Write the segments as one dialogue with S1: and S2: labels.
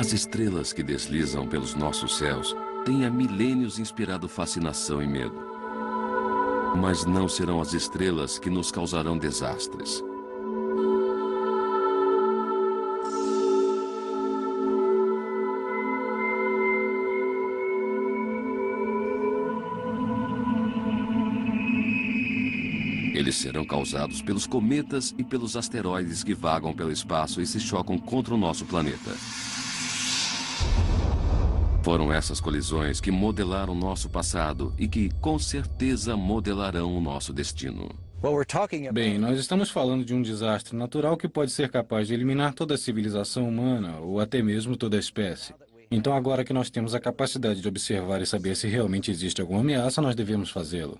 S1: As estrelas que deslizam pelos nossos céus têm há milênios inspirado fascinação e medo. Mas não serão as estrelas que nos causarão desastres. Eles serão causados pelos cometas e pelos asteroides que vagam pelo espaço e se chocam contra o nosso planeta. Foram essas colisões que modelaram nosso passado e que, com certeza, modelarão o nosso destino.
S2: Bem, nós estamos falando de um desastre natural que pode ser capaz de eliminar toda a civilização humana ou até mesmo toda a espécie. Então, agora que nós temos a capacidade de observar e saber se realmente existe alguma ameaça, nós devemos fazê-lo.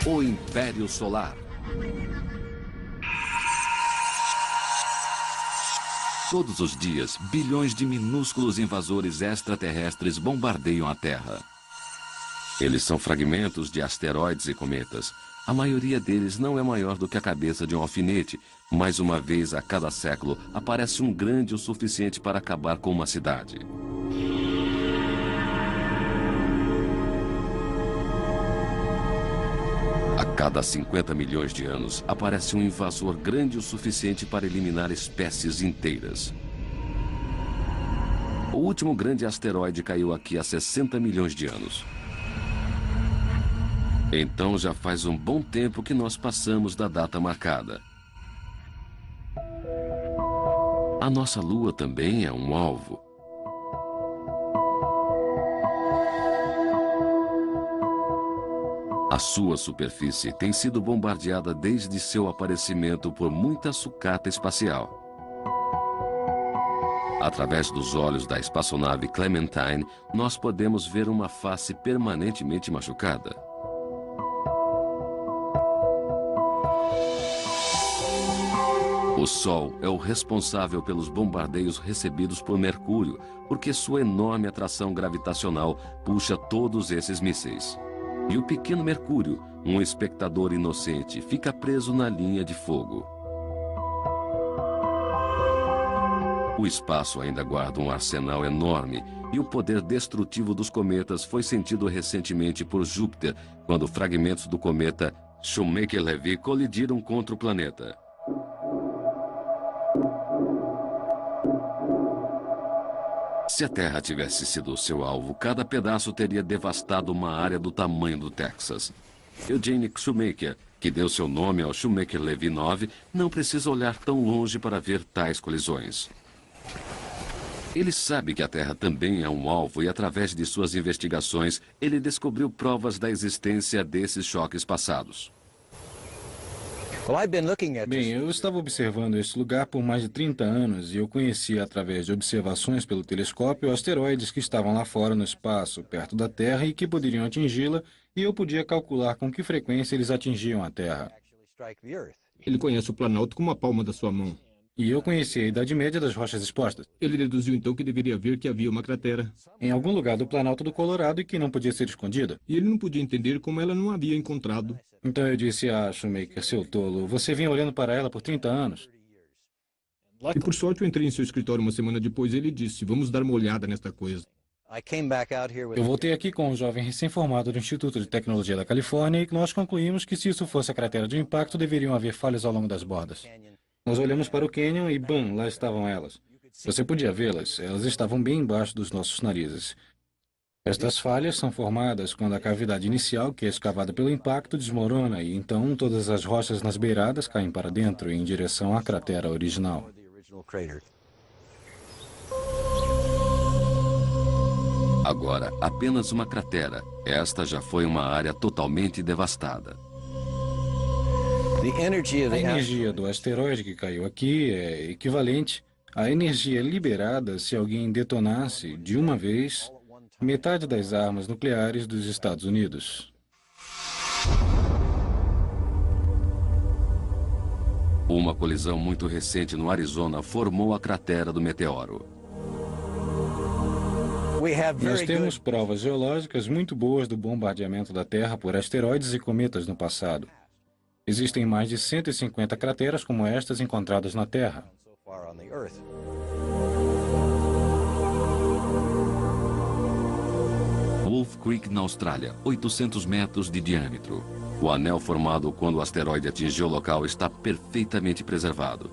S1: O Império Solar. Todos os dias, bilhões de minúsculos invasores extraterrestres bombardeiam a Terra. Eles são fragmentos de asteroides e cometas. A maioria deles não é maior do que a cabeça de um alfinete, mas uma vez a cada século aparece um grande o suficiente para acabar com uma cidade. A cada 50 milhões de anos, aparece um invasor grande o suficiente para eliminar espécies inteiras. O último grande asteroide caiu aqui há 60 milhões de anos. Então já faz um bom tempo que nós passamos da data marcada. A nossa Lua também é um alvo. A sua superfície tem sido bombardeada desde seu aparecimento por muita sucata espacial. Através dos olhos da espaçonave Clementine, nós podemos ver uma face permanentemente machucada. O Sol é o responsável pelos bombardeios recebidos por Mercúrio, porque sua enorme atração gravitacional puxa todos esses mísseis. E o pequeno Mercúrio, um espectador inocente, fica preso na linha de fogo. O espaço ainda guarda um arsenal enorme e o poder destrutivo dos cometas foi sentido recentemente por Júpiter, quando fragmentos do cometa Shoemaker-Levy colidiram contra o planeta. Se a Terra tivesse sido seu alvo, cada pedaço teria devastado uma área do tamanho do Texas. Eugene Shoemaker, que deu seu nome ao Shoemaker-Levy 9, não precisa olhar tão longe para ver tais colisões. Ele sabe que a Terra também é um alvo e, através de suas investigações, ele descobriu provas da existência desses choques passados.
S2: Bem, eu estava observando esse lugar por mais de 30 anos e eu conhecia, através de observações pelo telescópio, asteroides que estavam lá fora no espaço, perto da Terra e que poderiam atingi-la, e eu podia calcular com que frequência eles atingiam a Terra.
S3: Ele conhece o Planalto como a palma da sua mão.
S2: E eu conhecia a idade média das rochas expostas.
S3: Ele deduziu então que deveria ver que havia uma cratera.
S2: Em algum lugar do Planalto do Colorado e que não podia ser escondida.
S3: E ele não podia entender como ela não havia encontrado.
S2: Então eu disse, Shoemaker, seu tolo, você vinha olhando para ela por 30 anos.
S3: E por sorte eu entrei em seu escritório uma semana depois e ele disse, vamos dar uma olhada nesta coisa.
S2: Eu voltei aqui com um jovem recém-formado do Instituto de Tecnologia da Califórnia e nós concluímos que se isso fosse a cratera de impacto, deveriam haver falhas ao longo das bordas. Nós olhamos para o cânion e, bam, lá estavam elas. Você podia vê-las, elas estavam bem embaixo dos nossos narizes. Estas falhas são formadas quando a cavidade inicial, que é escavada pelo impacto, desmorona e então todas as rochas nas beiradas caem para dentro em direção à cratera original.
S1: Agora, apenas uma cratera. Esta já foi uma área totalmente devastada.
S2: A energia do asteroide que caiu aqui é equivalente à energia liberada se alguém detonasse, de uma vez, metade das armas nucleares dos Estados Unidos.
S1: Uma colisão muito recente no Arizona formou a cratera do meteoro.
S2: Nós temos provas geológicas muito boas do bombardeamento da Terra por asteroides e cometas no passado. Existem mais de 150 crateras como estas encontradas na Terra.
S1: Wolf Creek, na Austrália, 800 metros de diâmetro. O anel formado quando o asteroide atingiu o local está perfeitamente preservado.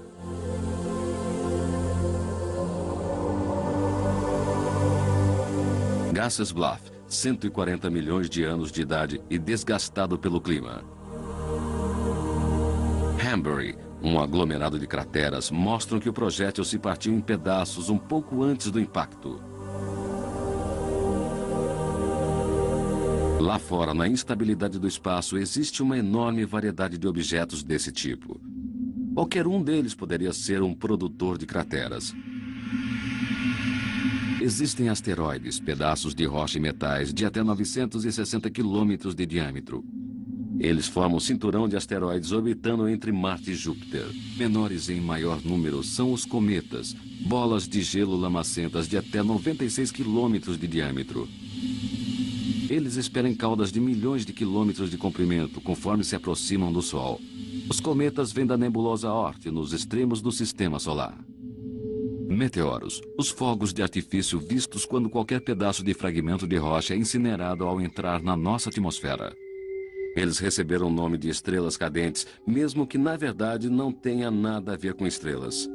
S1: Gasses Bluff, 140 milhões de anos de idade e desgastado pelo clima. Hambury, um aglomerado de crateras, mostram que o projétil se partiu em pedaços um pouco antes do impacto. Lá fora, na instabilidade do espaço, existe uma enorme variedade de objetos desse tipo. Qualquer um deles poderia ser um produtor de crateras. Existem asteroides, pedaços de rocha e metais de até 960 quilômetros de diâmetro. Eles formam um cinturão de asteroides orbitando entre Marte e Júpiter. Menores em maior número são os cometas, bolas de gelo lamacentas de até 96 quilômetros de diâmetro. Eles esperam caudas de milhões de quilômetros de comprimento conforme se aproximam do Sol. Os cometas vêm da nebulosa Oort, nos extremos do Sistema Solar. Meteoros, os fogos de artifício vistos quando qualquer pedaço de fragmento de rocha é incinerado ao entrar na nossa atmosfera. Eles receberam o nome de estrelas cadentes, mesmo que na verdade não tenha nada a ver com estrelas.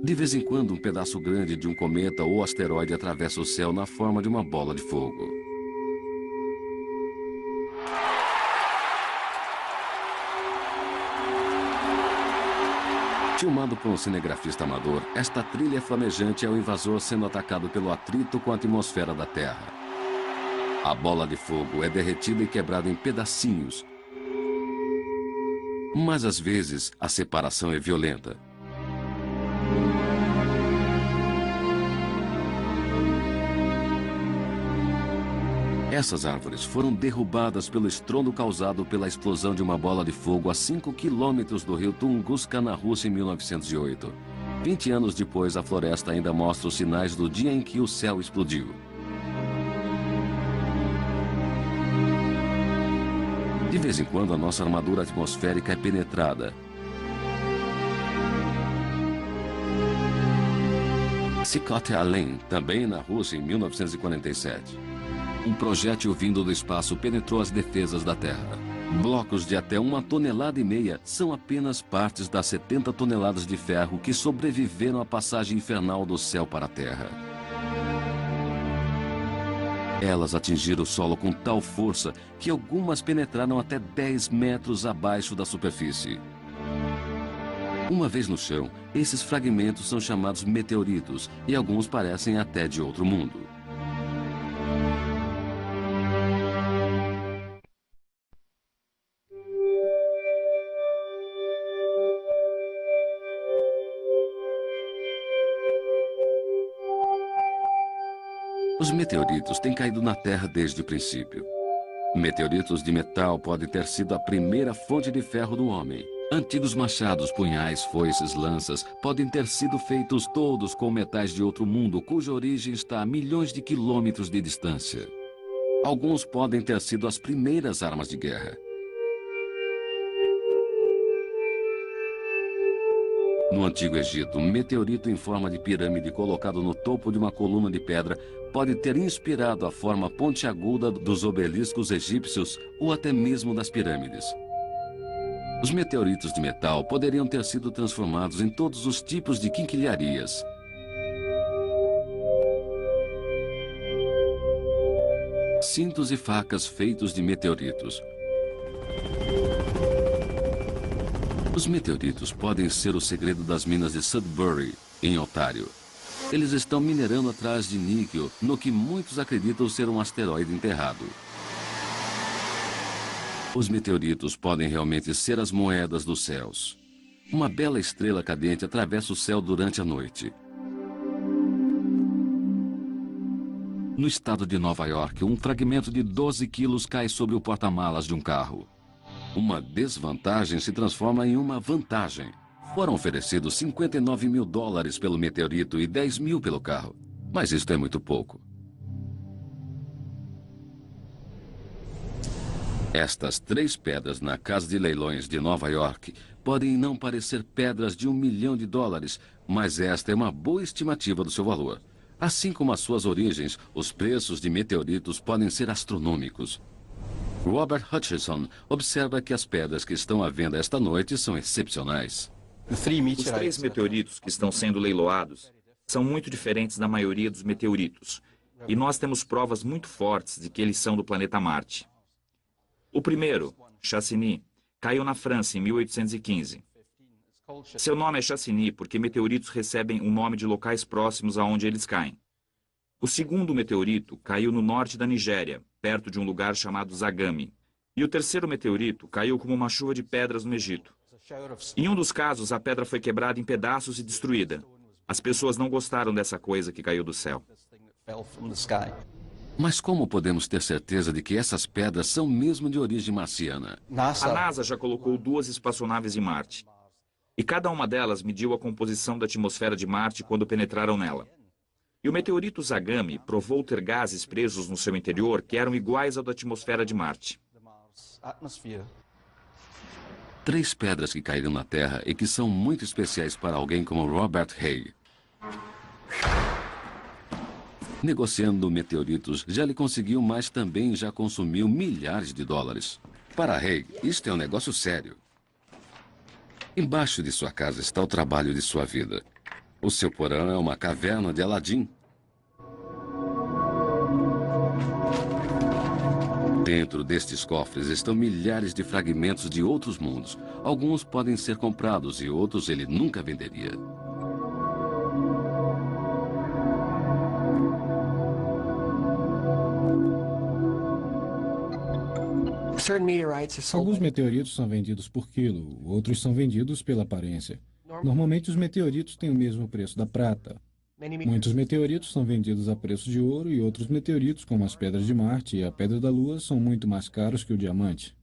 S1: De vez em quando, um pedaço grande de um cometa ou asteroide atravessa o céu na forma de uma bola de fogo. Filmado por um cinegrafista amador, esta trilha flamejante é o invasor sendo atacado pelo atrito com a atmosfera da Terra. A bola de fogo é derretida e quebrada em pedacinhos. Mas às vezes, a separação é violenta. Essas árvores foram derrubadas pelo estrondo causado pela explosão de uma bola de fogo a 5 quilômetros do rio Tunguska, na Rússia, em 1908. 20 anos depois, a floresta ainda mostra os sinais do dia em que o céu explodiu. De vez em quando, a nossa armadura atmosférica é penetrada. Sikhote-Alin, também na Rússia, em 1947. Um projétil vindo do espaço penetrou as defesas da Terra. Blocos de até 1,5 toneladas são apenas partes das 70 toneladas de ferro que sobreviveram à passagem infernal do céu para a Terra. Elas atingiram o solo com tal força que algumas penetraram até 10 metros abaixo da superfície. Uma vez no chão, esses fragmentos são chamados meteoritos e alguns parecem até de outro mundo. Os meteoritos têm caído na Terra desde o princípio. Meteoritos de metal podem ter sido a primeira fonte de ferro do homem. Antigos machados, punhais, foices, lanças podem ter sido feitos todos com metais de outro mundo, cuja origem está a milhões de quilômetros de distância. Alguns podem ter sido as primeiras armas de guerra. No Antigo Egito, um meteorito em forma de pirâmide colocado no topo de uma coluna de pedra pode ter inspirado a forma pontiaguda dos obeliscos egípcios ou até mesmo das pirâmides. Os meteoritos de metal poderiam ter sido transformados em todos os tipos de quinquilharias. Cintos e facas feitos de meteoritos. Os meteoritos podem ser o segredo das minas de Sudbury, em Ontário. Eles estão minerando atrás de níquel, no que muitos acreditam ser um asteroide enterrado. Os meteoritos podem realmente ser as moedas dos céus. Uma bela estrela cadente atravessa o céu durante a noite. No estado de Nova York, um fragmento de 12 quilos cai sobre o porta-malas de um carro. Uma desvantagem se transforma em uma vantagem. Foram oferecidos 59 mil dólares pelo meteorito e 10 mil pelo carro. Mas isto é muito pouco. Estas 3 pedras na casa de leilões de Nova York podem não parecer pedras de $1 milhão, mas esta é uma boa estimativa do seu valor. Assim como as suas origens, os preços de meteoritos podem ser astronômicos. Robert Hutchison observa que as pedras que estão à venda esta noite são excepcionais.
S4: Os 3 meteoritos que estão sendo leiloados são muito diferentes da maioria dos meteoritos, e nós temos provas muito fortes de que eles são do planeta Marte. O primeiro, Chassigny, caiu na França em 1815. Seu nome é Chassigny porque meteoritos recebem um nome de locais próximos aonde eles caem. O segundo meteorito caiu no norte da Nigéria, perto de um lugar chamado Zagami. E o terceiro meteorito caiu como uma chuva de pedras no Egito. Em um dos casos, a pedra foi quebrada em pedaços e destruída. As pessoas não gostaram dessa coisa que caiu do céu.
S1: Mas como podemos ter certeza de que essas pedras são mesmo de origem marciana?
S4: A NASA já colocou 2 espaçonaves em Marte. E cada uma delas mediu a composição da atmosfera de Marte quando penetraram nela. E o meteorito Zagami provou ter gases presos no seu interior que eram iguais ao da atmosfera de Marte.
S1: 3 pedras que caíram na Terra e que são muito especiais para alguém como Robert Haig. Negociando meteoritos, já lhe conseguiu, mas também já consumiu milhares de dólares. Para Haig, isto é um negócio sério. Embaixo de sua casa está o trabalho de sua vida. O seu porão é uma caverna de Aladim. Dentro destes cofres estão milhares de fragmentos de outros mundos. Alguns podem ser comprados e outros ele nunca venderia.
S2: Alguns meteoritos são vendidos por quilo, outros são vendidos pela aparência. Normalmente os meteoritos têm o mesmo preço da prata. Muitos meteoritos são vendidos a preço de ouro e outros meteoritos, como as pedras de Marte e a pedra da Lua, são muito mais caros que o diamante.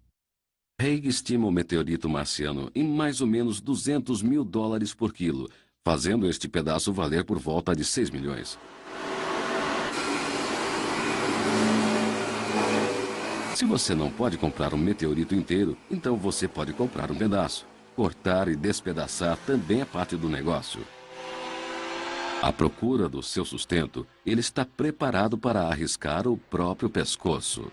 S1: Haig estima o meteorito marciano em mais ou menos 200 mil dólares por quilo, fazendo este pedaço valer por volta de 6 milhões. Se você não pode comprar um meteorito inteiro, então você pode comprar um pedaço. Cortar e despedaçar também é parte do negócio. À procura do seu sustento, ele está preparado para arriscar o próprio pescoço.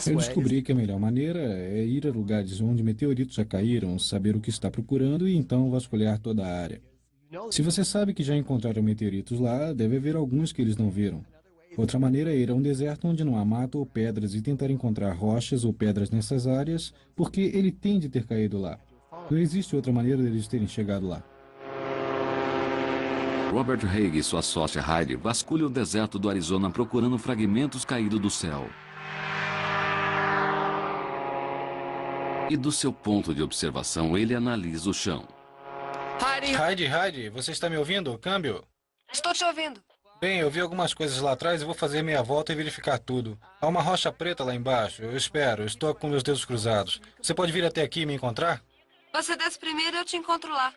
S2: Eu descobri que a melhor maneira é ir a lugares onde meteoritos já caíram, saber o que está procurando e então vasculhar toda a área. Se você sabe que já encontraram meteoritos lá, deve haver alguns que eles não viram. Outra maneira é ir a um deserto onde não há mato ou pedras e tentar encontrar rochas ou pedras nessas áreas, porque ele tem de ter caído lá. Não existe outra maneira deles terem chegado lá.
S1: Robert Haig e sua sócia Heidi vasculham o deserto do Arizona procurando fragmentos caídos do céu. E do seu ponto de observação, ele analisa o chão.
S2: Heidi, você está me ouvindo? Câmbio?
S5: Estou te ouvindo.
S2: Bem, eu vi algumas coisas lá atrás e vou fazer meia volta e verificar tudo. Há uma rocha preta lá embaixo. Eu espero. Estou com meus dedos cruzados. Você pode vir até aqui e me encontrar?
S5: Você desce primeiro e eu te encontro lá.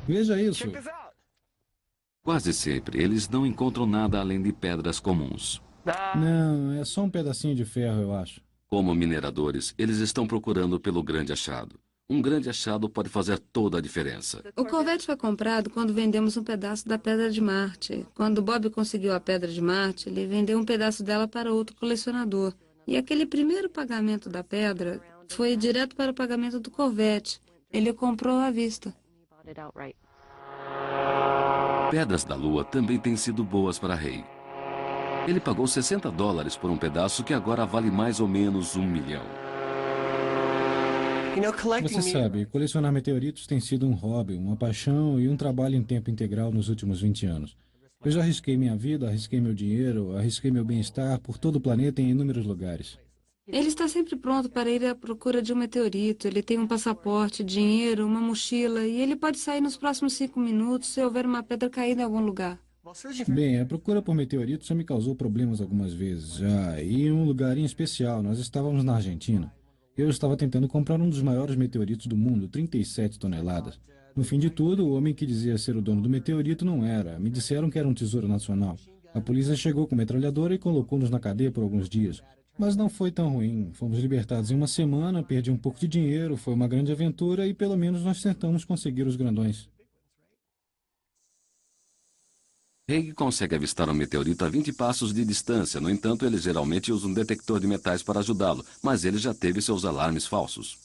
S2: Veja isso.
S1: Quase sempre, eles não encontram nada além de pedras comuns.
S2: Não, é só um pedacinho de ferro, eu acho.
S1: Como mineradores, eles estão procurando pelo grande achado. Um grande achado pode fazer toda a diferença.
S5: O Corvette foi comprado quando vendemos um pedaço da Pedra de Marte. Quando Bob conseguiu a Pedra de Marte, ele vendeu um pedaço dela para outro colecionador. E aquele primeiro pagamento da pedra foi direto para o pagamento do Corvette. Ele comprou à vista.
S1: Pedras da Lua também têm sido boas para Haig. Ele pagou $60 por um pedaço que agora vale mais ou menos $1 milhão.
S2: Você sabe, colecionar meteoritos tem sido um hobby, uma paixão e um trabalho em tempo integral nos últimos 20 anos. Eu já arrisquei minha vida, arrisquei meu dinheiro, arrisquei meu bem-estar por todo o planeta em inúmeros lugares.
S5: Ele está sempre pronto para ir à procura de um meteorito. Ele tem um passaporte, dinheiro, uma mochila e ele pode sair nos próximos 5 minutos se houver uma pedra caída em algum lugar.
S2: Bem, a procura por meteoritos já me causou problemas algumas vezes já, e em um lugar em especial, nós estávamos na Argentina. Eu estava tentando comprar um dos maiores meteoritos do mundo, 37 toneladas. No fim de tudo, o homem que dizia ser o dono do meteorito não era. Me disseram que era um tesouro nacional. A polícia chegou com metralhadora e colocou-nos na cadeia por alguns dias. Mas não foi tão ruim. Fomos libertados em uma semana, perdi um pouco de dinheiro, foi uma grande aventura e pelo menos nós tentamos conseguir os grandões.
S1: Haig consegue avistar um meteorito a 20 passos de distância. No entanto, ele geralmente usa um detector de metais para ajudá-lo, mas ele já teve seus alarmes falsos.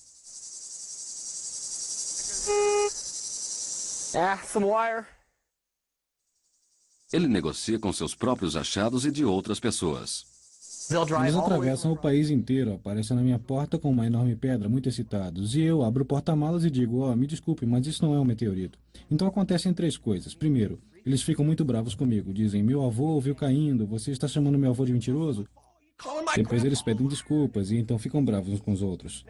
S6: Some wire.
S1: Ele negocia com seus próprios achados e de outras pessoas.
S2: Eles atravessam o país inteiro, aparecem na minha porta com uma enorme pedra, muito excitados. E eu abro o porta-malas e digo, me desculpe, mas isso não é um meteorito. Então acontecem três coisas. Primeiro, eles ficam muito bravos comigo. Dizem, meu avô ouviu caindo, você está chamando meu avô de mentiroso? Depois eles pedem desculpas e então ficam bravos uns com os outros.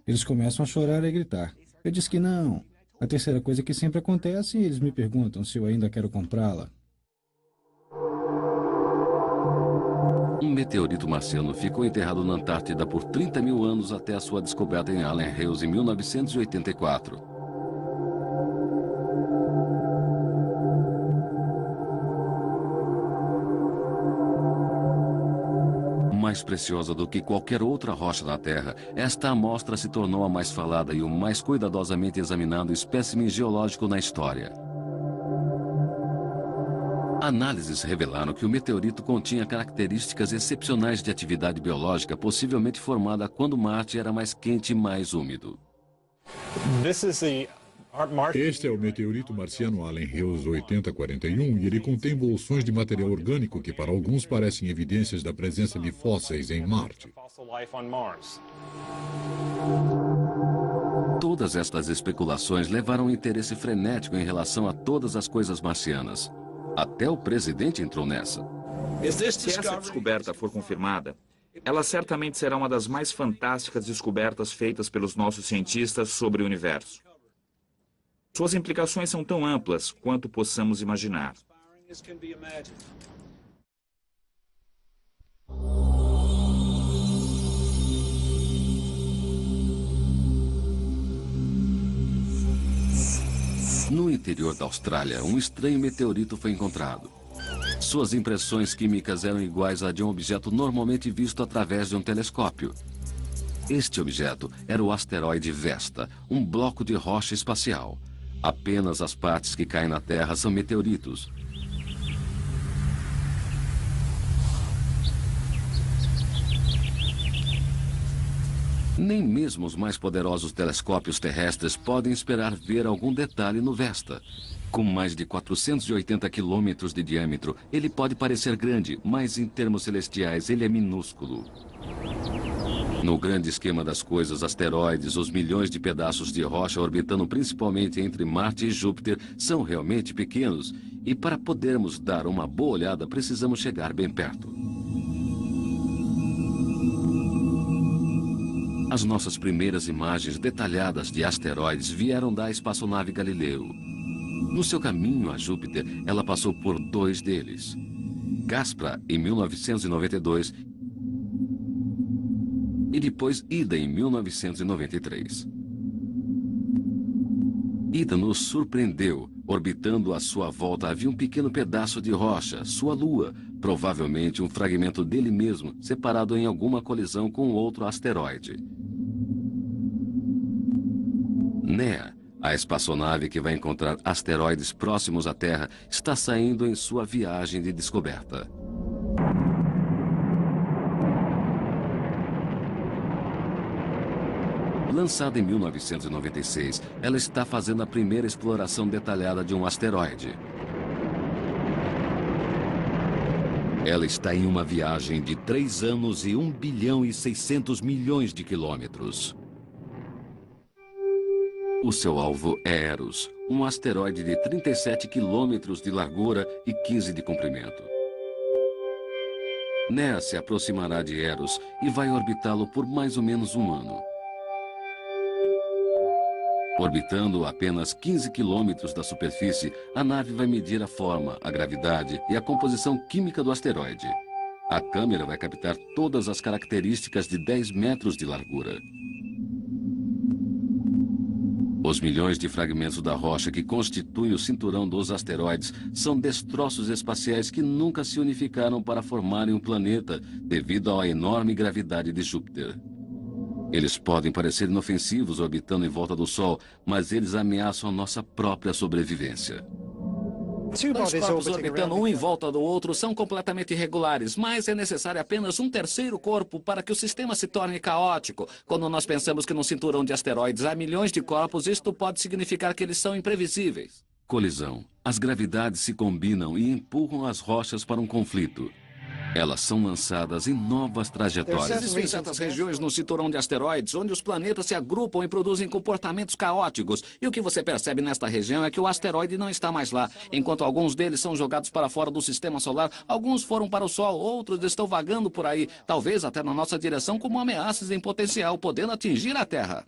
S2: Eles começam a chorar e a gritar. Eu disse que não. A terceira coisa que sempre acontece, eles me perguntam se eu ainda quero comprá-la.
S1: Um meteorito marciano ficou enterrado na Antártida por 30 mil anos até a sua descoberta em Allen Hills em 1984. Mais preciosa do que qualquer outra rocha na Terra, esta amostra se tornou a mais falada e o mais cuidadosamente examinado espécimen geológico na história. Análises revelaram que o meteorito continha características excepcionais de atividade biológica possivelmente formada quando Marte era mais quente e mais úmido.
S7: Este é o meteorito marciano Allen Hills 8041 e ele contém bolsões de material orgânico que para alguns parecem evidências da presença de fósseis em Marte.
S1: Todas estas especulações levaram um interesse frenético em relação a todas as coisas marcianas. Até o presidente entrou nessa.
S4: Se essa descoberta for confirmada, ela certamente será uma das mais fantásticas descobertas feitas pelos nossos cientistas sobre o universo. Suas implicações são tão amplas quanto possamos imaginar.
S1: No interior da Austrália, um estranho meteorito foi encontrado. Suas impressões químicas eram iguais à de um objeto normalmente visto através de um telescópio. Este objeto era o asteroide Vesta, um bloco de rocha espacial. Apenas as partes que caem na Terra são meteoritos. Nem mesmo os mais poderosos telescópios terrestres podem esperar ver algum detalhe no Vesta. Com mais de 480 quilômetros de diâmetro, ele pode parecer grande, mas em termos celestiais ele é minúsculo. No grande esquema das coisas, asteroides, os milhões de pedaços de rocha orbitando principalmente entre Marte e Júpiter, são realmente pequenos, e para podermos dar uma boa olhada, precisamos chegar bem perto. As nossas primeiras imagens detalhadas de asteroides vieram da espaçonave Galileu. No seu caminho a Júpiter, ela passou por dois deles. Gaspra, em 1992, e depois Ida, em 1993. Ida nos surpreendeu. Orbitando à sua volta havia um pequeno pedaço de rocha, sua lua, provavelmente um fragmento dele mesmo, separado em alguma colisão com outro asteroide. NEA, a espaçonave que vai encontrar asteroides próximos à Terra, está saindo em sua viagem de descoberta. Lançada em 1996, ela está fazendo a primeira exploração detalhada de um asteroide. Ela está em uma viagem de 3 anos e 1 bilhão e 600 milhões de quilômetros. O seu alvo é Eros, um asteroide de 37 quilômetros de largura e 15 de comprimento. NEA se aproximará de Eros e vai orbitá-lo por mais ou menos um ano. Orbitando a apenas 15 quilômetros da superfície, a nave vai medir a forma, a gravidade e a composição química do asteroide. A câmera vai captar todas as características de 10 metros de largura. Os milhões de fragmentos da rocha que constituem o cinturão dos asteroides são destroços espaciais que nunca se unificaram para formarem um planeta devido à enorme gravidade de Júpiter. Eles podem parecer inofensivos orbitando em volta do Sol, mas eles ameaçam a nossa própria sobrevivência.
S6: Dois corpos orbitando um em volta do outro são completamente irregulares, mas é necessário apenas um terceiro corpo para que o sistema se torne caótico. Quando nós pensamos que num cinturão de asteroides há milhões de corpos, isto pode significar que eles são imprevisíveis.
S1: Colisão. As gravidades se combinam e empurram as rochas para um conflito. Elas são lançadas em novas trajetórias.
S6: Existem certas regiões no cinturão de asteroides onde os planetas se agrupam e produzem comportamentos caóticos. E o que você percebe nesta região é que o asteroide não está mais lá. Enquanto alguns deles são jogados para fora do sistema solar, alguns foram para o Sol, outros estão vagando por aí, talvez até na nossa direção como ameaças em potencial, podendo atingir a Terra.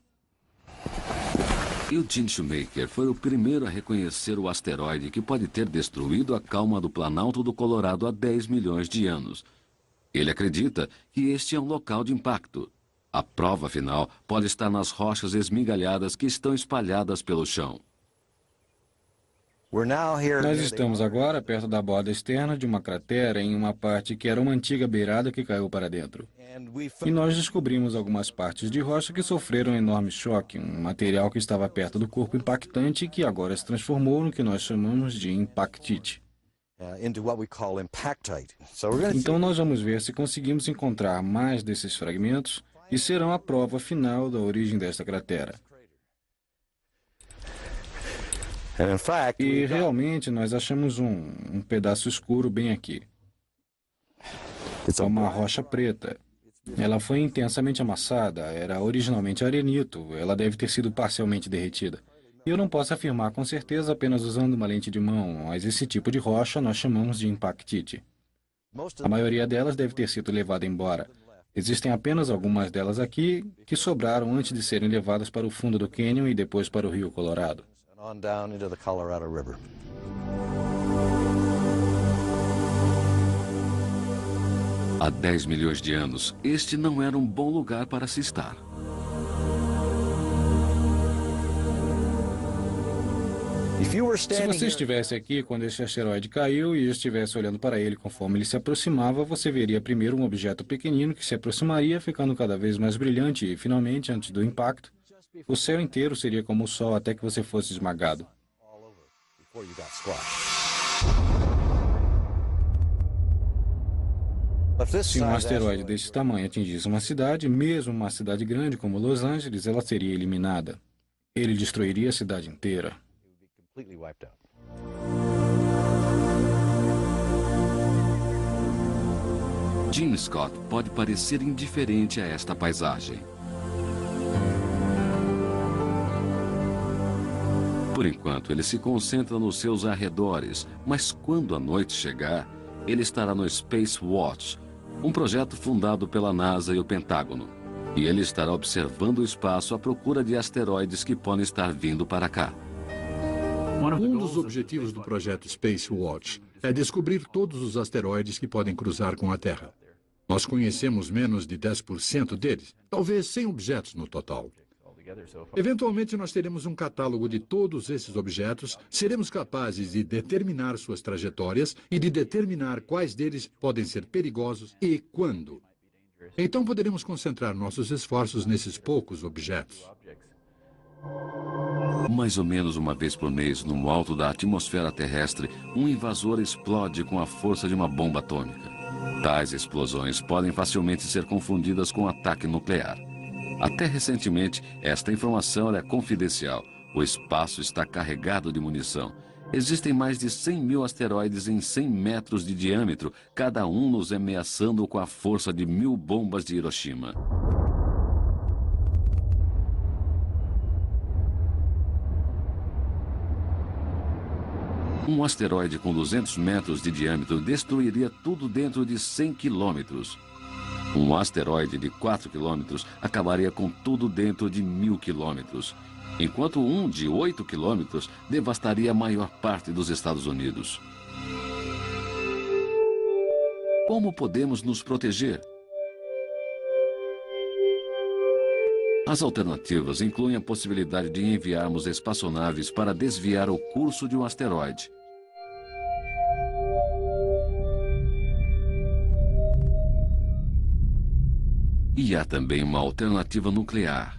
S1: Eugene Shoemaker foi o primeiro a reconhecer o asteroide que pode ter destruído a calma do Planalto do Colorado há 10 milhões de anos. Ele acredita que este é um local de impacto. A prova final pode estar nas rochas esmigalhadas que estão espalhadas pelo chão.
S2: Nós estamos agora perto da borda externa de uma cratera em uma parte que era uma antiga beirada que caiu para dentro. E nós descobrimos algumas partes de rocha que sofreram um enorme choque, um material que estava perto do corpo impactante e que agora se transformou no que nós chamamos de impactite. Então nós vamos ver se conseguimos encontrar mais desses fragmentos e serão a prova final da origem desta cratera. E realmente nós achamos um pedaço escuro bem aqui. É uma rocha preta. Ela foi intensamente amassada, era originalmente arenito, ela deve ter sido parcialmente derretida. Eu não posso afirmar com certeza apenas usando uma lente de mão, mas esse tipo de rocha nós chamamos de impactite. A maioria delas deve ter sido levada embora. Existem apenas algumas delas aqui que sobraram antes de serem levadas para o fundo do cânion e depois para o rio Colorado.
S1: Há 10 milhões de anos, este não era um bom lugar para se estar.
S2: Se você estivesse aqui quando esse asteroide caiu e estivesse olhando para ele conforme ele se aproximava, você veria primeiro um objeto pequenino que se aproximaria, ficando cada vez mais brilhante e, finalmente, antes do impacto, o céu inteiro seria como o Sol até que você fosse esmagado. Se um asteroide desse tamanho atingisse uma cidade, mesmo uma cidade grande como Los Angeles, ela seria eliminada. Ele destruiria a cidade inteira.
S1: Gene Scott pode parecer indiferente a esta paisagem. Por enquanto, ele se concentra nos seus arredores, mas quando a noite chegar, ele estará no Space Watch, um projeto fundado pela NASA e o Pentágono. E ele estará observando o espaço à procura de asteroides que podem estar vindo para cá.
S7: Um dos objetivos do projeto Space Watch é descobrir todos os asteroides que podem cruzar com a Terra. Nós conhecemos menos de 10% deles, talvez 100 objetos no total. Eventualmente, nós teremos um catálogo de todos esses objetos, seremos capazes de determinar suas trajetórias e de determinar quais deles podem ser perigosos e quando. Então, poderemos concentrar nossos esforços nesses poucos objetos.
S1: Mais ou menos uma vez por mês, no alto da atmosfera terrestre, um invasor explode com a força de uma bomba atômica. Tais explosões podem facilmente ser confundidas com ataque nuclear. Até recentemente, esta informação é confidencial. O espaço está carregado de munição. Existem mais de 100 mil asteroides em 100 metros de diâmetro, cada um nos ameaçando com a força de 1000 bombas de Hiroshima. Um asteroide com 200 metros de diâmetro destruiria tudo dentro de 100 quilômetros. Um asteroide de 4 quilômetros acabaria com tudo dentro de 1000 quilômetros. enquanto um de 8 quilômetros devastaria a maior parte dos Estados Unidos. Como podemos nos proteger? As alternativas incluem a possibilidade de enviarmos espaçonaves para desviar o curso de um asteroide. E há também uma alternativa nuclear.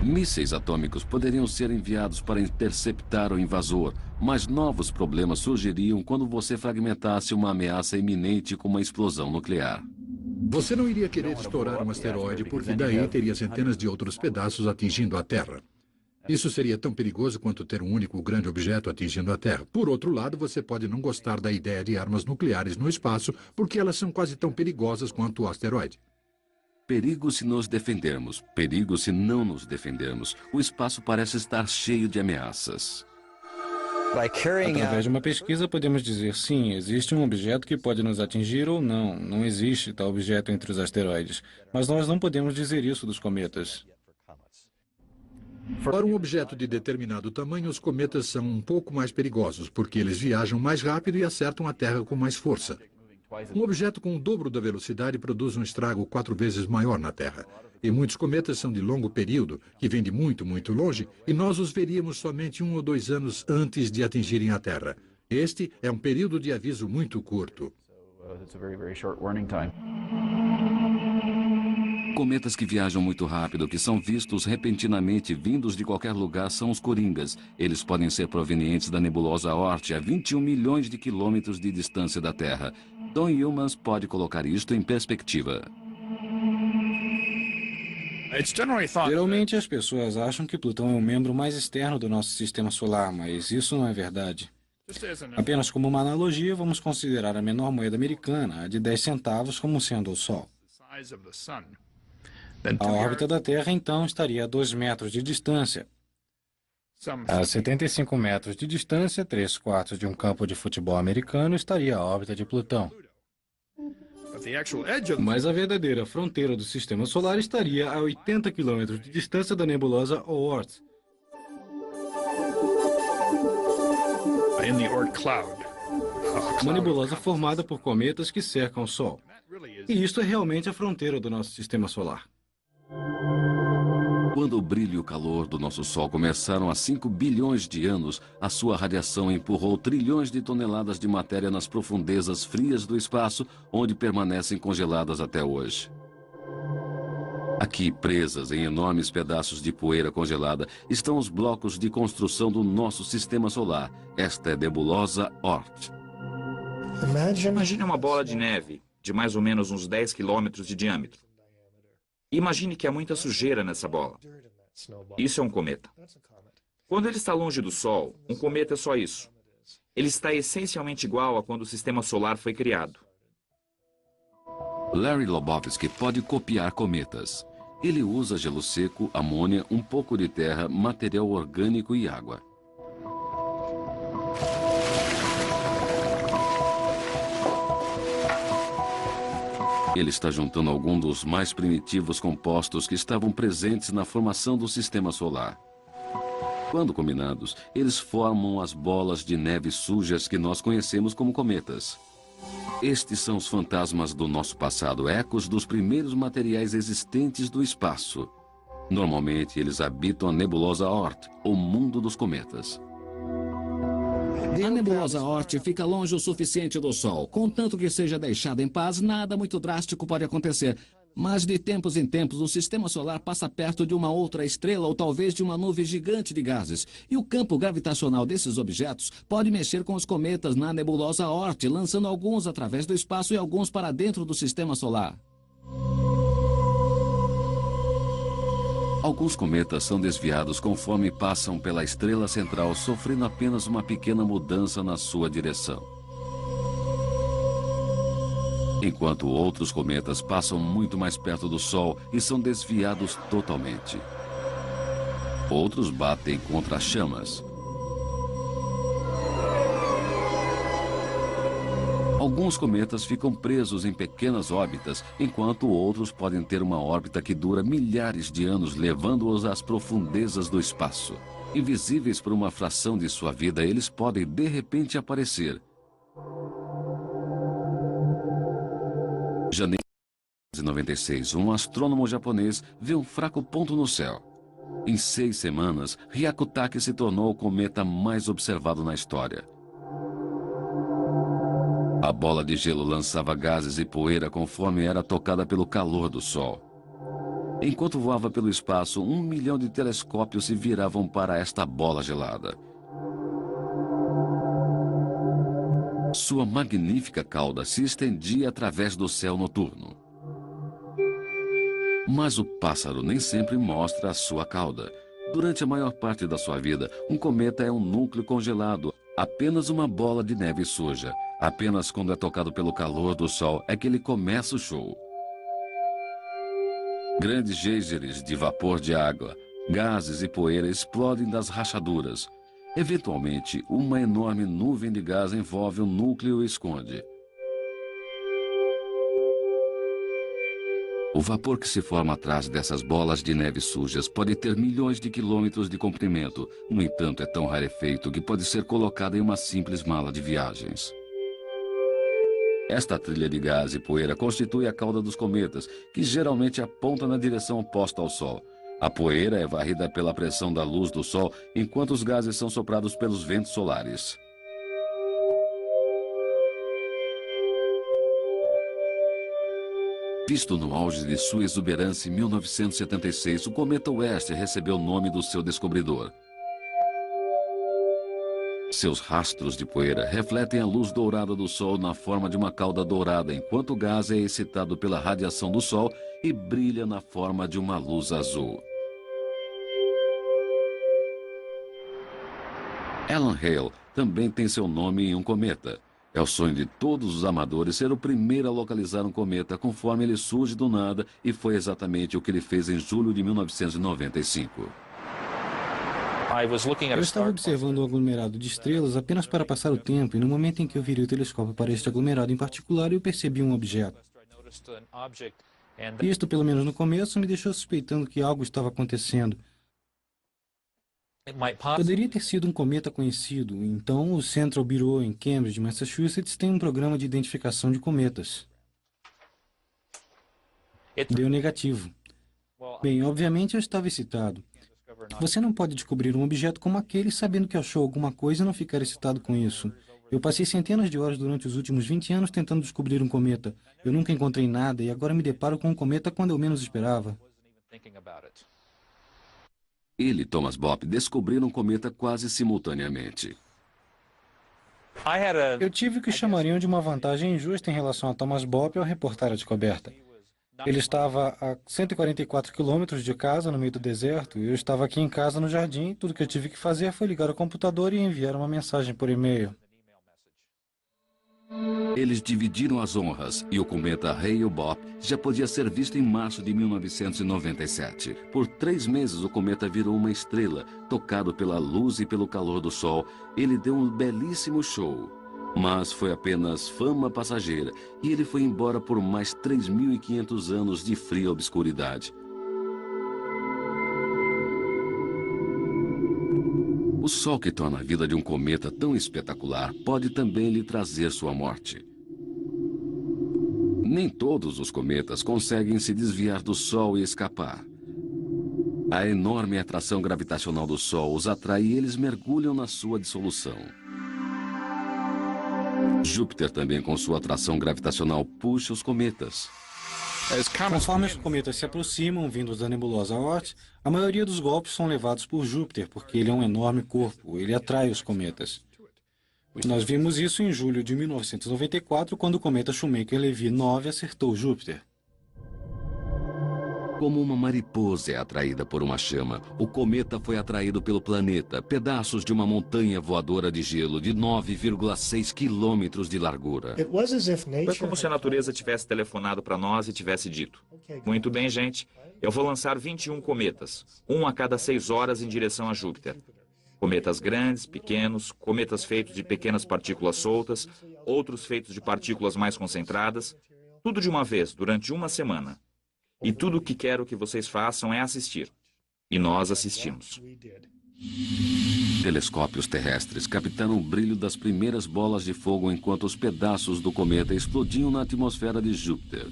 S1: Mísseis atômicos poderiam ser enviados para interceptar o invasor, mas novos problemas surgiriam quando você fragmentasse uma ameaça iminente com uma explosão nuclear.
S7: Você não iria querer estourar um asteroide, porque daí teria centenas de outros pedaços atingindo a Terra. Isso seria tão perigoso quanto ter um único grande objeto atingindo a Terra. Por outro lado, você pode não gostar da ideia de armas nucleares no espaço, porque elas são quase tão perigosas quanto o asteroide.
S1: Perigo se nos defendermos, perigo se não nos defendermos. O espaço parece estar cheio de ameaças.
S2: Através de uma pesquisa, podemos dizer sim, existe um objeto que pode nos atingir ou não. Não existe tal objeto entre os asteroides. Mas nós não podemos dizer isso dos cometas.
S7: Para um objeto de determinado tamanho, os cometas são um pouco mais perigosos, porque eles viajam mais rápido e acertam a Terra com mais força. Um objeto com o dobro da velocidade produz um estrago 4 vezes maior na Terra. E muitos cometas são de longo período, que vêm de muito, muito longe, e nós os veríamos somente 1 ou 2 anos antes de atingirem a Terra. Este é um período de aviso muito curto.
S1: Cometas que viajam muito rápido, que são vistos repentinamente vindos de qualquer lugar, são os coringas. Eles podem ser provenientes da nebulosa Oort, a 21 milhões de quilômetros de distância da Terra. Don Yeomans pode colocar isto em perspectiva.
S2: Geralmente as pessoas acham que Plutão é um membro mais externo do nosso sistema solar, mas isso não é verdade. Apenas como uma analogia, vamos considerar a menor moeda americana, a de 10 centavos, como sendo o Sol. A órbita da Terra, então, estaria a 2 metros de distância. A 75 metros de distância, 3/4 de um campo de futebol americano, estaria a órbita de Plutão. Mas a verdadeira fronteira do sistema solar estaria a 80 quilômetros de distância da nebulosa Oort. Uma nebulosa formada por cometas que cercam o Sol. E isto é realmente a fronteira do nosso sistema solar.
S1: Quando o brilho e o calor do nosso Sol começaram há 5 bilhões de anos, a sua radiação empurrou trilhões de toneladas de matéria nas profundezas frias do espaço, onde permanecem congeladas até hoje. Aqui, presas em enormes pedaços de poeira congelada, estão os blocos de construção do nosso sistema solar. Esta é a nebulosa Oort.
S4: Imagine uma bola de neve, de mais ou menos uns 10 quilômetros de diâmetro. Imagine que há muita sujeira nessa bola. Isso é um cometa. Quando ele está longe do Sol, um cometa é só isso. Ele está essencialmente igual a quando o sistema solar foi criado.
S1: Larry Lobovsky pode copiar cometas. Ele usa gelo seco, amônia, um pouco de terra, material orgânico e água. Ele está juntando alguns dos mais primitivos compostos que estavam presentes na formação do sistema solar. Quando combinados, eles formam as bolas de neve sujas que nós conhecemos como cometas. Estes são os fantasmas do nosso passado, ecos dos primeiros materiais existentes do espaço. Normalmente, eles habitam a nebulosa Oort, o mundo dos cometas.
S6: A nebulosa Oort fica longe o suficiente do Sol. Contanto que seja deixada em paz, nada muito drástico pode acontecer. Mas de tempos em tempos, o sistema solar passa perto de uma outra estrela ou talvez de uma nuvem gigante de gases. E o campo gravitacional desses objetos pode mexer com os cometas na nebulosa Oort, lançando alguns através do espaço e alguns para dentro do sistema solar.
S1: Alguns cometas são desviados conforme passam pela estrela central, sofrendo apenas uma pequena mudança na sua direção. Enquanto outros cometas passam muito mais perto do Sol e são desviados totalmente. Outros batem contra as chamas. Alguns cometas ficam presos em pequenas órbitas, enquanto outros podem ter uma órbita que dura milhares de anos, levando-os às profundezas do espaço. Invisíveis por uma fração de sua vida, eles podem de repente aparecer. Janeiro de 1996, um astrônomo japonês viu um fraco ponto no céu. Em 6 semanas, Hyakutake se tornou o cometa mais observado na história. A bola de gelo lançava gases e poeira conforme era tocada pelo calor do Sol. Enquanto voava pelo espaço, 1 milhão de telescópios se viravam para esta bola gelada. Sua magnífica cauda se estendia através do céu noturno. Mas o pássaro nem sempre mostra a sua cauda. Durante a maior parte da sua vida, um cometa é um núcleo congelado, apenas uma bola de neve suja. Apenas quando é tocado pelo calor do Sol é que ele começa o show. Grandes geysers de vapor de água, gases e poeira explodem das rachaduras. Eventualmente, uma enorme nuvem de gás envolve o núcleo e esconde. O vapor que se forma atrás dessas bolas de neve sujas pode ter milhões de quilômetros de comprimento. No entanto, é tão rarefeito que pode ser colocado em uma simples mala de viagens. Esta trilha de gás e poeira constitui a cauda dos cometas, que geralmente aponta na direção oposta ao Sol. A poeira é varrida pela pressão da luz do Sol, enquanto os gases são soprados pelos ventos solares. Visto no auge de sua exuberância em 1976, o cometa West recebeu o nome do seu descobridor. Seus rastros de poeira refletem a luz dourada do Sol na forma de uma cauda dourada, enquanto o gás é excitado pela radiação do Sol e brilha na forma de uma luz azul. Alan Hale também tem seu nome em um cometa. É o sonho de todos os amadores ser o primeiro a localizar um cometa conforme ele surge do nada, e foi exatamente o que ele fez em julho de 1995.
S2: Eu estava observando um aglomerado de estrelas apenas para passar o tempo, e no momento em que eu virei o telescópio para este aglomerado em particular, eu percebi um objeto. Isto, pelo menos no começo, me deixou suspeitando que algo estava acontecendo. Poderia ter sido um cometa conhecido. Então, o Central Bureau em Cambridge, Massachusetts, tem um programa de identificação de cometas. Deu negativo. Bem, obviamente eu estava excitado. Você não pode descobrir um objeto como aquele sabendo que achou alguma coisa e não ficar excitado com isso. Eu passei centenas de horas durante os últimos 20 anos tentando descobrir um cometa. Eu nunca encontrei nada e agora me deparo com um cometa quando eu menos esperava.
S1: Ele e Thomas Bopp descobriram um cometa quase simultaneamente.
S2: Eu tive o que chamariam de uma vantagem injusta em relação a Thomas Bopp ao reportar a descoberta. Ele estava a 144 quilômetros de casa, no meio do deserto, e eu estava aqui em casa, no jardim. Tudo que eu tive que fazer foi ligar o computador e enviar uma mensagem por e-mail.
S1: Eles dividiram as honras, e o cometa Hale-Bopp já podia ser visto em março de 1997. Por 3 meses, o cometa virou uma estrela, tocado pela luz e pelo calor do Sol. Ele deu um belíssimo show. Mas foi apenas fama passageira, e ele foi embora por mais 3.500 anos de fria obscuridade. O Sol que torna a vida de um cometa tão espetacular pode também lhe trazer sua morte. Nem todos os cometas conseguem se desviar do Sol e escapar. A enorme atração gravitacional do Sol os atrai e eles mergulham na sua dissolução. Júpiter também, com sua atração gravitacional, puxa os cometas.
S2: Conforme os cometas se aproximam, vindos da nebulosa Oort, a maioria dos golpes são levados por Júpiter, porque ele é um enorme corpo, ele atrai os cometas. Nós vimos isso em julho de 1994, quando o cometa Shoemaker-Levy 9 acertou Júpiter.
S1: Como uma mariposa é atraída por uma chama, o cometa foi atraído pelo planeta, pedaços de uma montanha voadora de gelo de 9,6 quilômetros de largura.
S4: Foi como se a natureza tivesse telefonado para nós e tivesse dito: muito bem, gente, eu vou lançar 21 cometas, um a cada 6 horas em direção a Júpiter. Cometas grandes, pequenos, cometas feitos de pequenas partículas soltas, outros feitos de partículas mais concentradas, tudo de uma vez, durante uma semana. E tudo o que quero que vocês façam é assistir. E nós assistimos.
S1: Telescópios terrestres captaram o brilho das primeiras bolas de fogo enquanto os pedaços do cometa explodiam na atmosfera de Júpiter.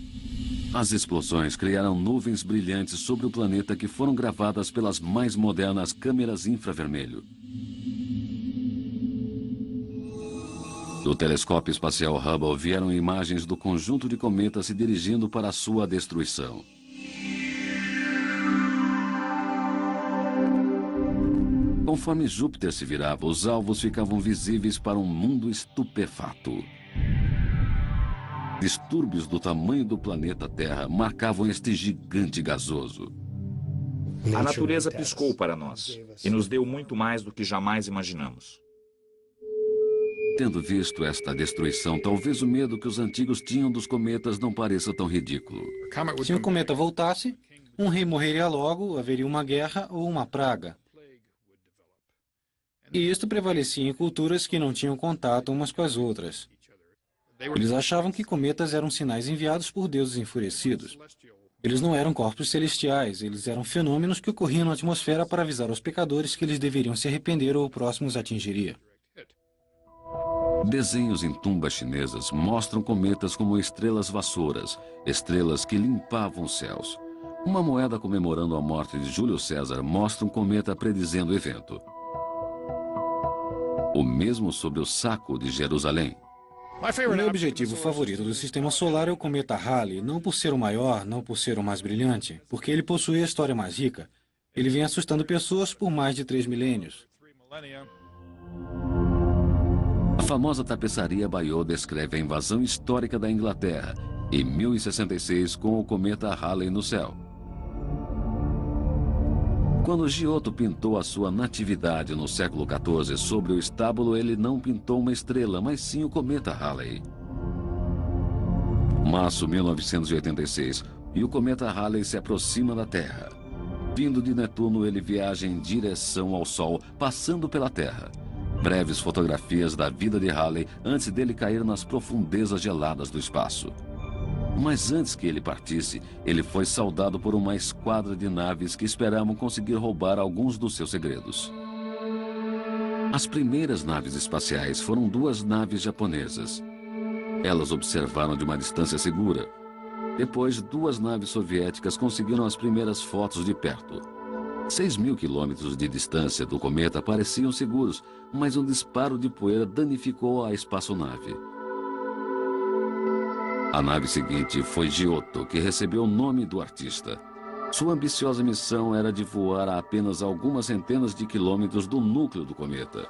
S1: As explosões criaram nuvens brilhantes sobre o planeta que foram gravadas pelas mais modernas câmeras infravermelho. Do telescópio espacial Hubble vieram imagens do conjunto de cometas se dirigindo para a sua destruição. Conforme Júpiter se virava, os alvos ficavam visíveis para um mundo estupefato. Distúrbios do tamanho do planeta Terra marcavam este gigante gasoso.
S4: A natureza piscou para nós e nos deu muito mais do que jamais imaginamos.
S1: Tendo visto esta destruição, talvez o medo que os antigos tinham dos cometas não pareça tão ridículo.
S2: Se um cometa voltasse, um rei morreria logo, haveria uma guerra ou uma praga. E isto prevalecia em culturas que não tinham contato umas com as outras. Eles achavam que cometas eram sinais enviados por deuses enfurecidos. Eles não eram corpos celestiais, eles eram fenômenos que ocorriam na atmosfera para avisar aos pecadores que eles deveriam se arrepender ou o próximo os atingiria.
S1: Desenhos em tumbas chinesas mostram cometas como estrelas vassouras, estrelas que limpavam os céus. Uma moeda comemorando a morte de Júlio César mostra um cometa predizendo o evento. O mesmo sobre o saco de Jerusalém.
S2: O meu objetivo favorito do sistema solar é o cometa Halley, não por ser o maior, não por ser o mais brilhante, porque ele possui a história mais rica. Ele vem assustando pessoas por mais de 3 milênios.
S1: A famosa tapeçaria Bayeux descreve a invasão histórica da Inglaterra, em 1066, com o cometa Halley no céu. Quando Giotto pintou a sua Natividade no século XIV sobre o estábulo, ele não pintou uma estrela, mas sim o cometa Halley. Março 1986, e o cometa Halley se aproxima da Terra. Vindo de Netuno, ele viaja em direção ao Sol, passando pela Terra. Breves fotografias da vida de Halley antes dele cair nas profundezas geladas do espaço. Mas antes que ele partisse, ele foi saudado por uma esquadra de naves que esperavam conseguir roubar alguns dos seus segredos. As primeiras naves espaciais foram 2 naves japonesas. Elas observaram de uma distância segura. Depois, 2 naves soviéticas conseguiram as primeiras fotos de perto. 6.000 quilômetros de distância do cometa pareciam seguros, mas um disparo de poeira danificou a espaçonave. A nave seguinte foi Giotto, que recebeu o nome do artista. Sua ambiciosa missão era de voar a apenas algumas centenas de quilômetros do núcleo do cometa.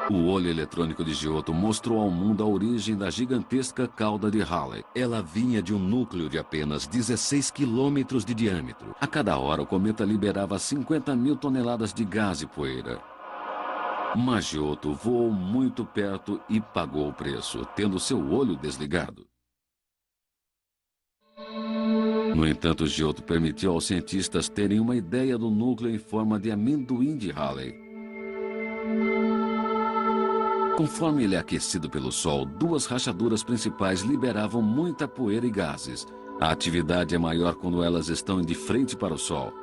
S1: O olho eletrônico de Giotto mostrou ao mundo a origem da gigantesca cauda de Halley. Ela vinha de um núcleo de apenas 16 quilômetros de diâmetro. A cada hora, o cometa liberava 50.000 toneladas de gás e poeira. Mas Giotto voou muito perto e pagou o preço, tendo seu olho desligado. No entanto, Giotto permitiu aos cientistas terem uma ideia do núcleo em forma de amendoim de Halley. Conforme ele é aquecido pelo Sol, 2 rachaduras principais liberavam muita poeira e gases. A atividade é maior quando elas estão de frente para o Sol.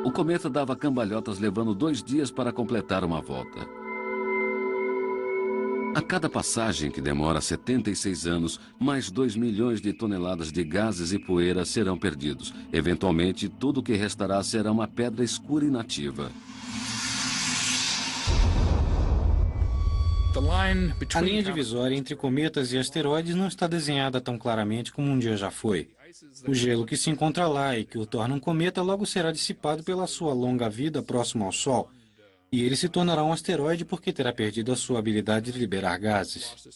S1: O cometa dava cambalhotas, levando 2 dias para completar uma volta. A cada passagem, que demora 76 anos, mais 2 milhões de toneladas de gases e poeira serão perdidos. Eventualmente, tudo o que restará será uma pedra escura e inativa.
S2: A linha divisória entre cometas e asteroides não está desenhada tão claramente como um dia já foi. O gelo que se encontra lá e que o torna um cometa logo será dissipado pela sua longa vida próximo ao Sol. E ele se tornará um asteroide porque terá perdido a sua habilidade de liberar gases.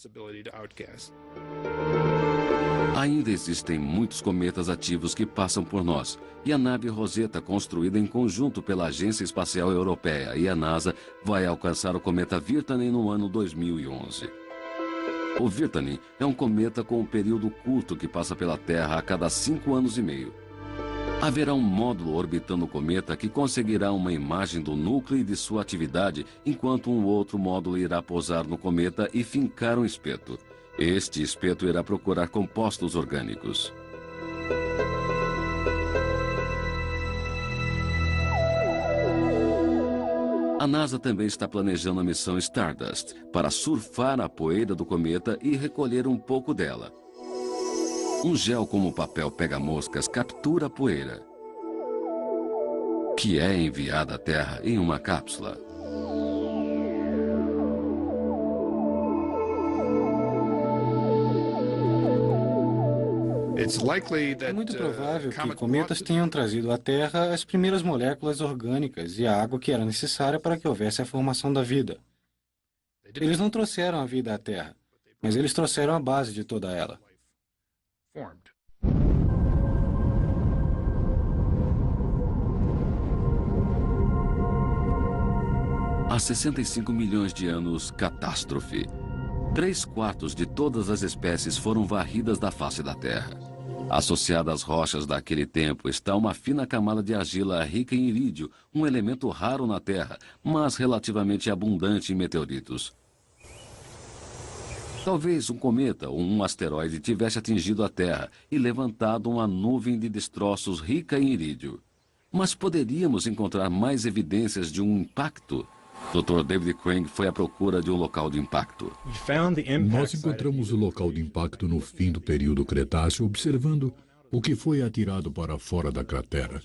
S1: Ainda existem muitos cometas ativos que passam por nós, e a nave Rosetta, construída em conjunto pela Agência Espacial Europeia e a NASA, vai alcançar o cometa Virtanen no ano 2011. O Virtanen é um cometa com um período curto que passa pela Terra a cada 5 anos e meio. Haverá um módulo orbitando o cometa que conseguirá uma imagem do núcleo e de sua atividade, enquanto um outro módulo irá pousar no cometa e fincar um espeto. Este espeto irá procurar compostos orgânicos. A NASA também está planejando a missão Stardust para surfar a poeira do cometa e recolher um pouco dela. Um gel como papel pega-moscas captura a poeira, que é enviada à Terra em uma cápsula.
S2: É muito provável que cometas tenham trazido à Terra as primeiras moléculas orgânicas e a água que era necessária para que houvesse a formação da vida. Eles não trouxeram a vida à Terra, mas eles trouxeram a base de toda ela.
S1: Há 65 milhões de anos, catástrofe. 3/4 de todas as espécies foram varridas da face da Terra. Associada às rochas daquele tempo está uma fina camada de argila rica em irídio, um elemento raro na Terra, mas relativamente abundante em meteoritos. Talvez um cometa ou um asteroide tivesse atingido a Terra e levantado uma nuvem de destroços rica em irídio. Mas poderíamos encontrar mais evidências de um impacto? Dr. David Crane foi à procura de um local de impacto.
S7: Nós encontramos o local de impacto no fim do período Cretáceo, observando o que foi atirado para fora da cratera.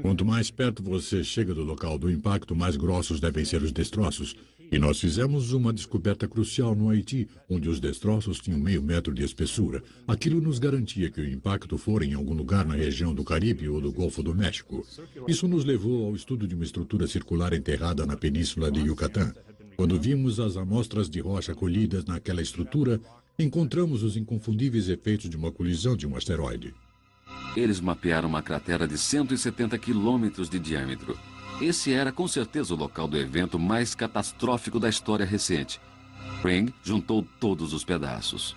S7: Quanto mais perto você chega do local do impacto, mais grossos devem ser os destroços. E nós fizemos uma descoberta crucial no Haiti, onde os destroços tinham 0,5 metro de espessura. Aquilo nos garantia que o impacto fora em algum lugar na região do Caribe ou do Golfo do México. Isso nos levou ao estudo de uma estrutura circular enterrada na península de Yucatán. Quando vimos as amostras de rocha colhidas naquela estrutura, encontramos os inconfundíveis efeitos de uma colisão de um asteroide.
S1: Eles mapearam uma cratera de 170 quilômetros de diâmetro. Esse era com certeza o local do evento mais catastrófico da história recente. Crane juntou todos os pedaços.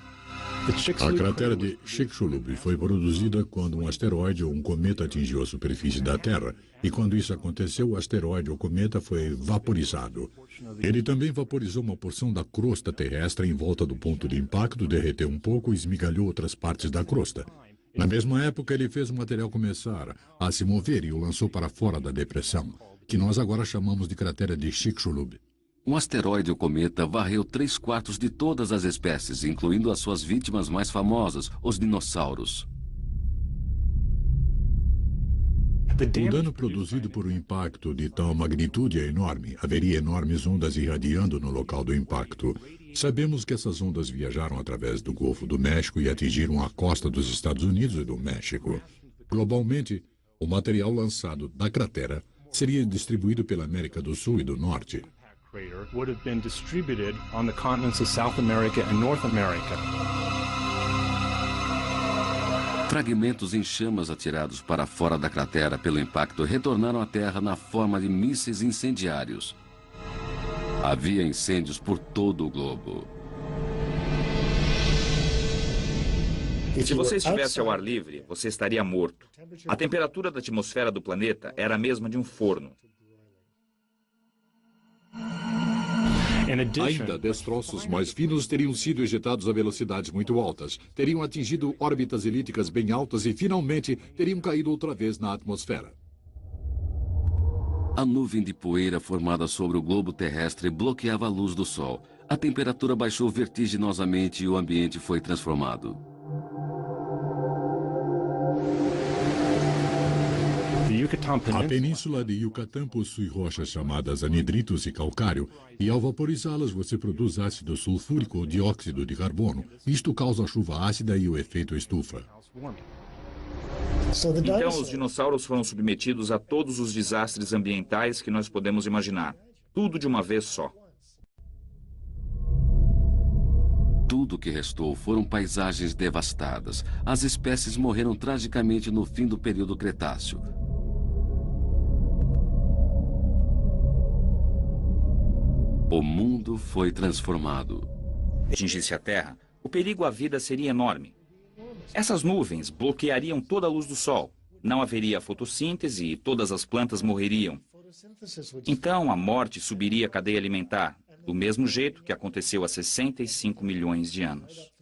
S7: A cratera de Chicxulub foi produzida quando um asteroide ou um cometa atingiu a superfície da Terra. E quando isso aconteceu, o asteroide ou cometa foi vaporizado. Ele também vaporizou uma porção da crosta terrestre em volta do ponto de impacto, derreteu um pouco e esmigalhou outras partes da crosta. Na mesma época, ele fez o material começar a se mover e o lançou para fora da depressão, que nós agora chamamos de cratera de Chicxulub.
S1: Um asteroide ou cometa varreu 3/4 de todas as espécies, incluindo as suas vítimas mais famosas, os dinossauros.
S7: O dano produzido por um impacto de tal magnitude é enorme. Haveria enormes ondas irradiando no local do impacto. Sabemos que essas ondas viajaram através do Golfo do México e atingiram a costa dos Estados Unidos e do México. Globalmente, o material lançado da cratera seria distribuído pela América do Sul e do Norte.
S1: Fragmentos em chamas atirados para fora da cratera pelo impacto retornaram à Terra na forma de mísseis incendiários. Havia incêndios por todo o globo.
S4: Se você estivesse ao ar livre, você estaria morto. A temperatura da atmosfera do planeta era a mesma de um forno.
S7: Ainda, destroços mais finos teriam sido ejetados a velocidades muito altas, teriam atingido órbitas elípticas bem altas e, finalmente, teriam caído outra vez na atmosfera.
S1: A nuvem de poeira formada sobre o globo terrestre bloqueava a luz do Sol. A temperatura baixou vertiginosamente e o ambiente foi transformado.
S7: A península de Yucatán possui rochas chamadas anidritos e calcário, e ao vaporizá-las você produz ácido sulfúrico ou dióxido de carbono. Isto causa chuva ácida e o efeito estufa.
S4: Então, os dinossauros foram submetidos a todos os desastres ambientais que nós podemos imaginar. Tudo de uma vez só.
S1: Tudo que restou foram paisagens devastadas. As espécies morreram tragicamente no fim do período Cretáceo. O mundo foi transformado.
S4: Se atingisse a Terra, o perigo à vida seria enorme. Essas nuvens bloqueariam toda a luz do Sol. Não haveria fotossíntese e todas as plantas morreriam. Então, a morte subiria a cadeia alimentar, do mesmo jeito que aconteceu há 65 milhões de anos.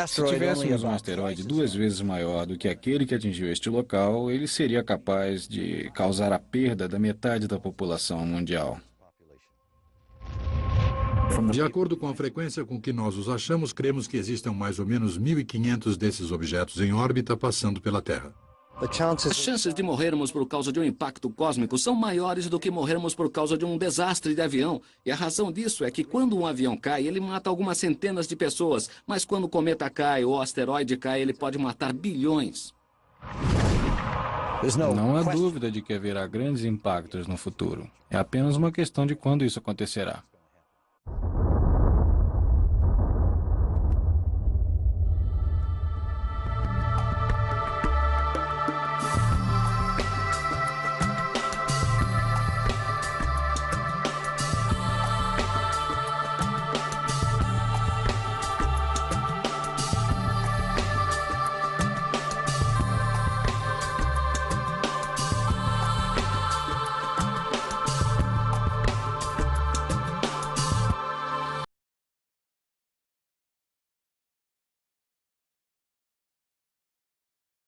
S2: Se tivéssemos um asteroide 2 vezes maior do que aquele que atingiu este local, ele seria capaz de causar a perda da metade da população mundial.
S7: De acordo com a frequência com que nós os achamos, cremos que existam mais ou menos 1.500 desses objetos em órbita passando pela Terra.
S6: As chances de morrermos por causa de um impacto cósmico são maiores do que morrermos por causa de um desastre de avião. E a razão disso é que quando um avião cai, ele mata algumas centenas de pessoas. Mas quando o cometa cai ou o asteroide cai, ele pode matar bilhões.
S2: Não há dúvida de que haverá grandes impactos no futuro. É apenas uma questão de quando isso acontecerá.